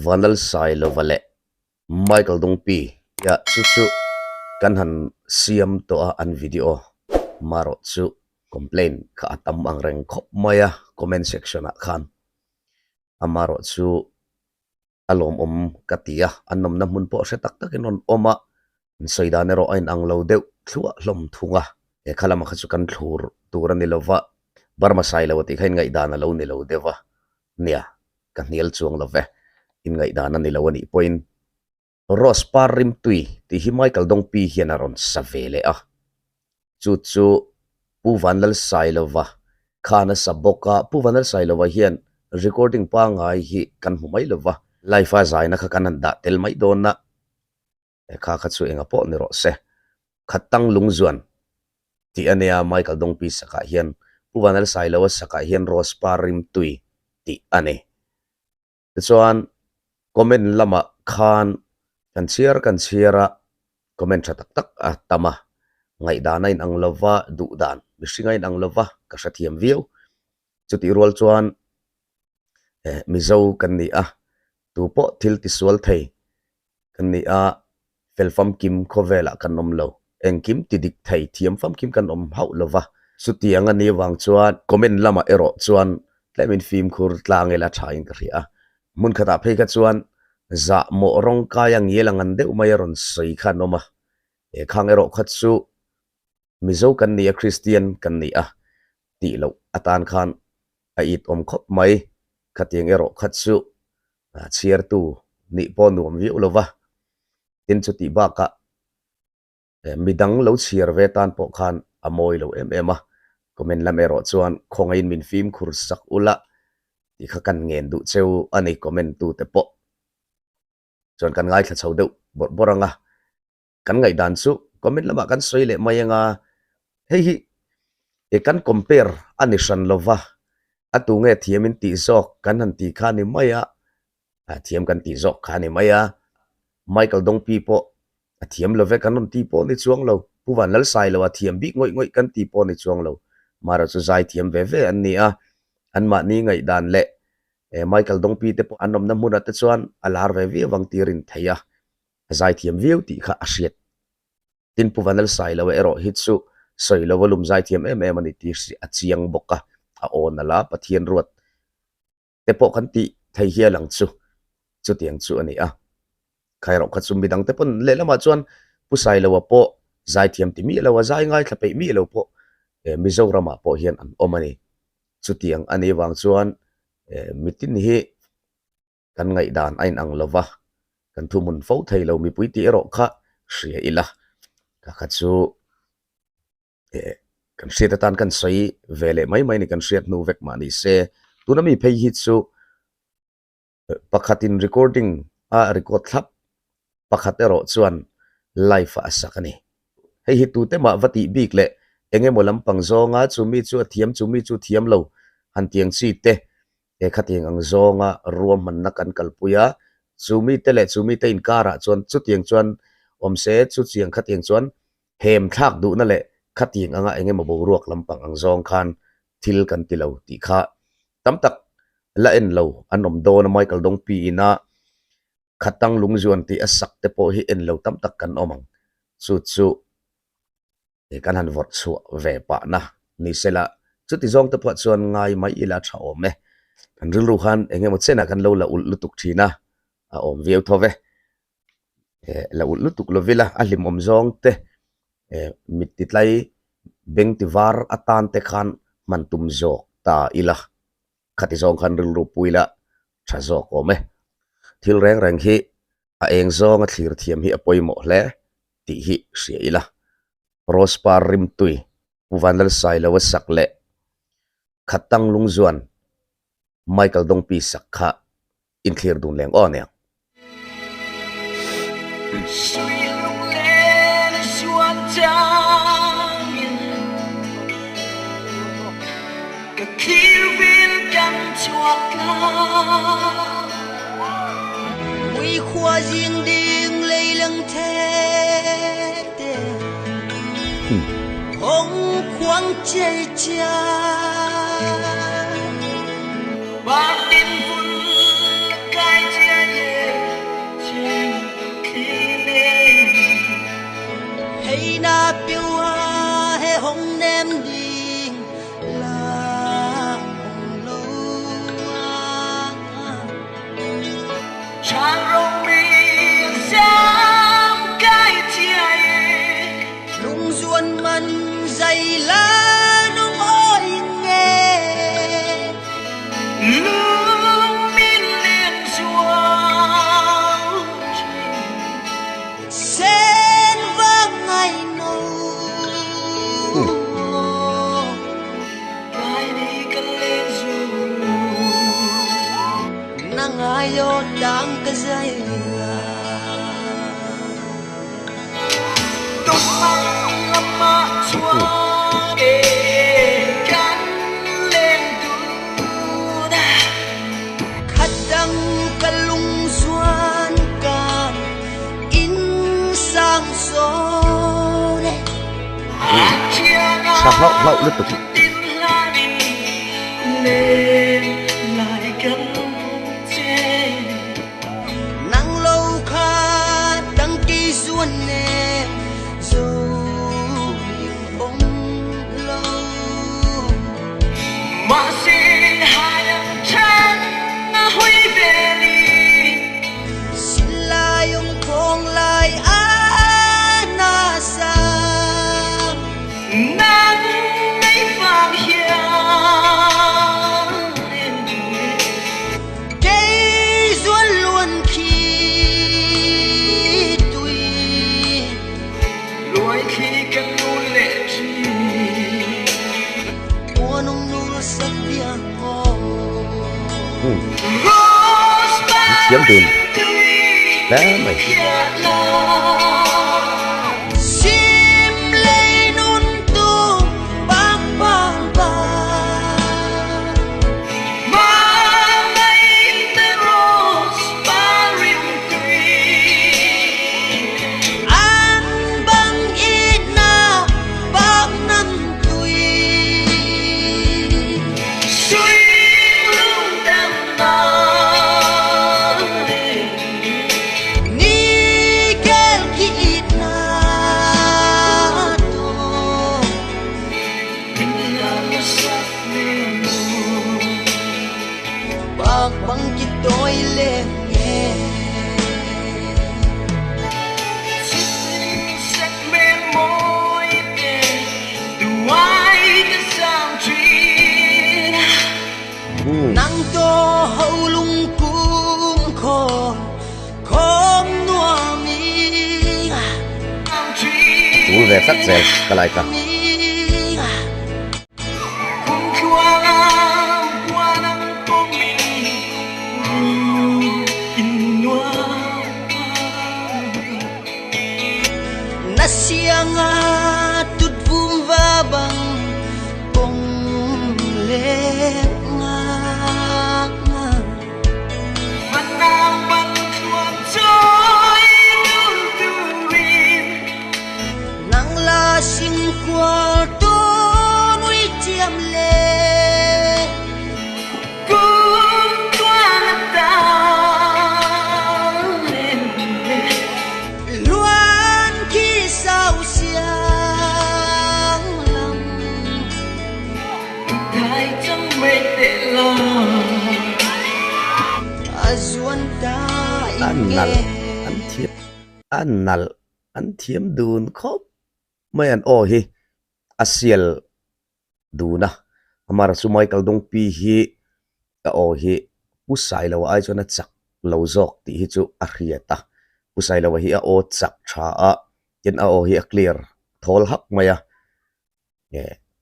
vanal sai lo vale Michael Dongpi ya chu kan han siam to an video maro chu complain ka atam ang reng khop maya comment section a khan amaro chu alom katia anom na mun po se tak takin on oma soida nero ain ang lo deu thua hlom thunga e khalama khachu kan thlur turan ni lova barma sai lo ti khain ngai dana lo ni lo dewa nia kan niel chuang love in ngai dana ni lo ni point ros parim tui ti hi Michael Dongpi hian aron savele a chu pu vanlal sai lova khana saboka pu vanal sai lova hian recording pa ngai hi kan humai lova life a zaina kha kanan da tel mai don na kha kha chu enga po ni ro se khatang lungzuan ti ania Michael Dongpi saka hian puwanal sai lawa saka hian ros parim tui ti ane chuan comment lama khan kan chiara comment tak tak a tama ngai danain ang lova du dan misingain ang lova ka sathiam view chuti rol chuan mizo kan ni a tu po thil ti sual thei kan ni a felfam kim khovela kan nom lo eng kim ti dik thei thiam fam kim kan om hau lova suti anga ni wang chuan comment lama ero chuan tlemin film khur tlangela thain ka ria mun khata phei ka chuan za mo rong kayang yelangan de umayaron sei khan oma e khang ero khat chu mizo kan ni a Christian kan ni a ti lo atan khan a it om khop mai khatiang ero khat chu chiar tu ni po nuam vi ulova tin chu ti ba ka midang lo chiar ve tan po khan amoi lo em a comment lam ero chuan khongain min film khur sak ula ti kha kan ngen du cheu ani comment tu te po chuan kan ngai thla chho deuh boranga kan ngai dan chu comment lama kan soile mayanga hei hi e kan compare ani san lova atu nge thiamin ti zok kan han ti kha ni maya thiam kan ti zok kha ni maya Michael Dongpi po thiam love kan on ti po ni chuang lo puwan lal sai lo thiam bi ngoi kan ti po ni chuang lo mara chu zai thiam ve an ni a an ma ni ngai dan le Michael Dongpi te po anom na mun at chuan alar ve wang tirin theya zai thiam view ti kha asiat tin puwan lal sai lo ero hitsu soi lo volum zai thiam ani ti si achiang boka a on ala pathian ruat te po kan ti thei hia lang chu tiang chu ani a khairo khachum bidang te pon le lama chuan pusai lo po zai thiam ti mi lo zai ngai thlape mi lo po Mizoram po hian an omani chu tiang ani wang chuan mitin hi kan ngai dan ain ang lova kan thumun fo thei lo mi pui ti ero kha hria ila ka khachu kan hriat tan kan sei vele mai ni kan hriat nu vek ma ni se tunami phei hi chu pakhatin recording a record thlap pakhatero chuan live asakani hei hi tu te ma vati bik le enge molam pang zonga chumi chu thiam lo han tiang chi te e khating ang zonga ruam man nakan kalpuya chumi te in kara chuan chu tiang chuan omse chu chiang khating chuan hem thak du na le khating anga enge mo ruak lampang ang zong khan thil kan ti lo ti kha tam tak la en lo anom do na Michael Dongpi ina khatang lungzuan ti asak te po hi en lo tam tak kan omang chu e kan han vot chu ve pa na ni sela chu ti zong te po chuan ngai mai ila tha om me kan ril ru khan enge mo chena kan lo la ul lutuk thina a om veu thove la ul lutuk lo vela a lim om zong te mit ti tlai beng ti var atan te khan man tum zok ta ila khati zong khan ril ru puila tha zok ome thil reng hi a eng zong a thlir thiam hi apoi mo hle ti hi hria ila Rospar rim tui puwanal sai lo sak le khatang lungzuan Michael Dongpi sakha in thlir dun leng on ya Quy khoa riêng điên lây lăng thế hồng khoáng chơi cha ba tin vui cay chia ka zai la khadang kalung suan kan in sang so de Sa hậu liên tục. nang lâu kha đăng ký suan nè dâu liền bông lâu mà xin hai em chân huy về đi xin lai ông phong lai na sa nắng ấy vàng hiền cây duan luôn khi tùy đôi khi cần nuôi lệ chi mua nung nu sắc tiếng hồ Chiếm đường. Đấy mày. sim lấy nun tu bang bang bang an bang ít na bang nang tùy ni kel ki ít na tu bang bang ki toy le nghe nang to hậu lung cung khôn khom nua mi Chú về sắc dẻo cả lại cả. mi na sianga tut vum va bang bong le nga nang la sing kwa to nui chiam le luan khi sao xiang lam azuan ta Ăn nal, inge ăn thiếp, ăn nal, ăn thiếm đun khóc. Mày ăn ô hi, asiel đun à. Amara sumay kaldong pi hi, ka ô hi, pusay lawa ay chona chak lau zok ti hi chu arrieta. Pusay lawa hi a o chak cha a, yen a ô hi a clear, thol hak maya.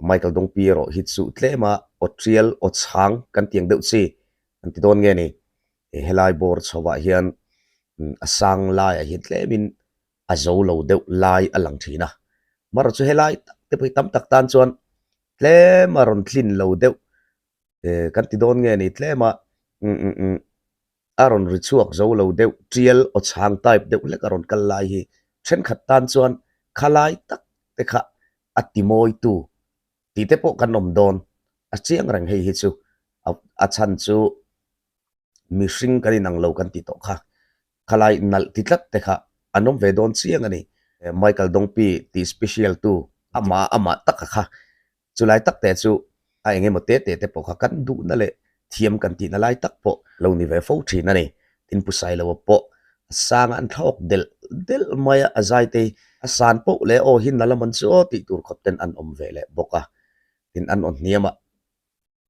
Michael Dong pi ro hit su tlema o trial o chang kan tiang deuh si an ti don nge ni helai bor chowa hian asang lai a hit lemin a zo lo deuh lai alang thina mar chu helai te pui tam tak tan chuan tle maron thlin lo deuh kan ti don nge ni tlema aron richuak zo lo deuh trial o chang type deuh lek aron kal lai hi then khat tan chuan khalai tak te kha atimoi tu ti te po kan nom don a chiang rang hei hi chu a chan chu mi hring kan inang lo kan ti to kha khalai nal ti tlat te kha anom ve don chiang ani Michael Dongpi ti special tu ama tak kha chulai tak te chu a enge mo te te po kha kan du na le thiam kan ti na lai tak po lo ni ve fo thi na ni tin pusai lo po sang an thok del maya azai te asan po le o hin na laman chu ti tur khot ten an om ve le boka tin an on niama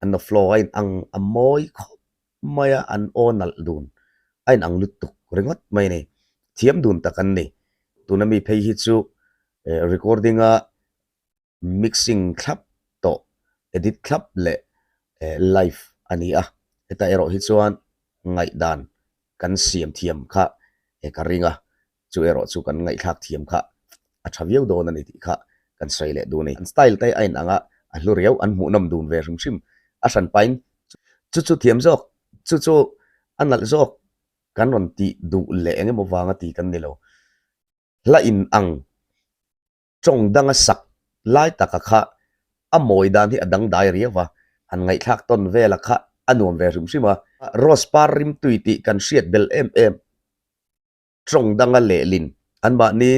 an no flow in ang amoy maya an onal dun ain ang lutuk ringot mai ni thiam dun takan ni tunami phei hi chu recording a mixing club to edit club le live ani a eta ero hi chuan ngai dan kan siam thiam kha e ka ringa chu ero chu kan ngai thak thiam kha a thaviau do na ni ti kha kan sei le du nei an style tai ain anga a hluriau an mu nam dun ve rim sim a san pain chu thiam jok chu anal jok kan ron ti du le enge mo wanga ti kan nilo la in ang trong danga sak lai taka kha a moi dan hi adang dai riawa an ngai thak ton vela kha anuam ve rim sima ros par rim tuiti kan siat bel em trong danga le lin an ma ni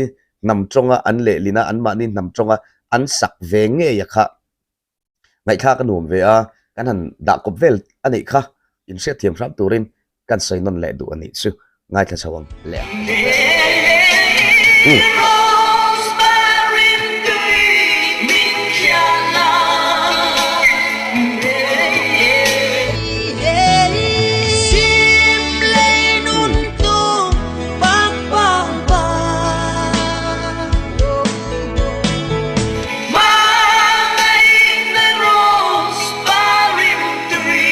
nam chonga an le lina an ma ni nam chonga an sak ve nge ya kha ngai thak anuam ve a kan han da kop vel ani kha in siat thiam ram turin kan sei non le du ani chu ngai thla chawang le Rosemary tươi mình chia lòng Sim lấy nun tu bang bang bang mang anh lên Rosemary tươi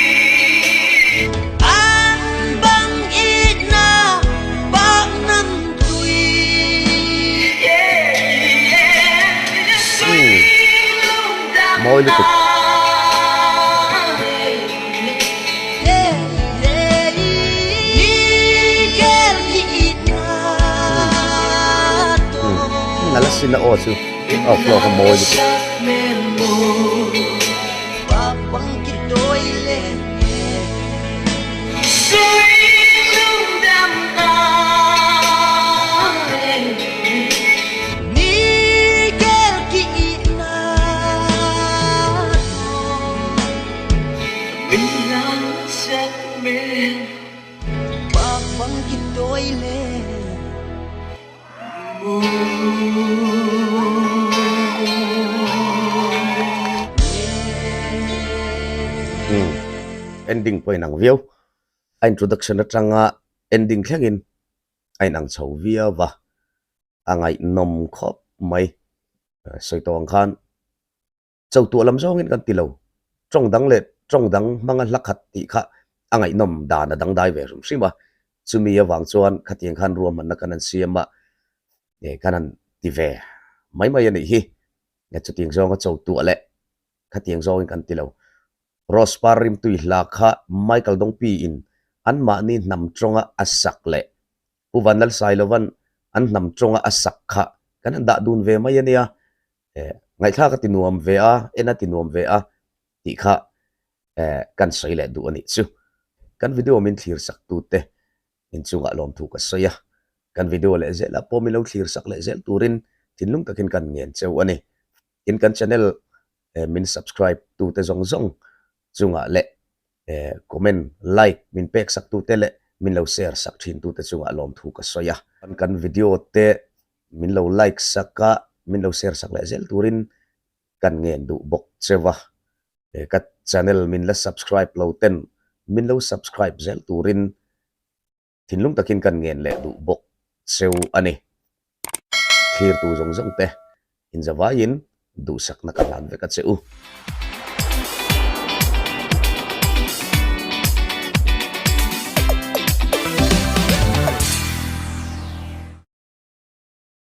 An bang ít na bang nam tui moi lu nala sina o chu o flo ko moi lu ending point nang view introduction atanga ending thlangin ainang chho via wa angai nom khop mai soitong khan chau tu lam zong in kan tilo trong dang manga lakhat ti kha angai nom da na dang dai ve rum sima chumi awang chuan khatiang khan ruam man kanan siama e kanan ti ve mai ani hi ya chuting zong chau tu ale khatiang zong in kan tilo Rosparim tui lakha Michael Dongpi in an ma ni nam chonga asak le uvanal sailovan an nam chonga asak kha kan da dun ve mai ania ngai tha ka tinuam ve a ena tinuam ve a ti kha kan sei le du ani chu kan video min thlir sak tu te in chunga lom thu ka soya kan video le zela pomilo thlir sak le zel turin thinlung takin kan ngen cheu ani in kan channel min subscribe tu te zong zong chunga le comment like min pek sak tu te le min lo share sak thin tu te chunga lom thu ka soya kan video te min lo like saka min lo share sak le zel turin kan ngen du bok chewa ka channel min la subscribe lo ten min lo subscribe zel turin thinlung takin kan ngen le du bok seu ani clear tu zong zong te in zawain du sak na kalan ve ka cheu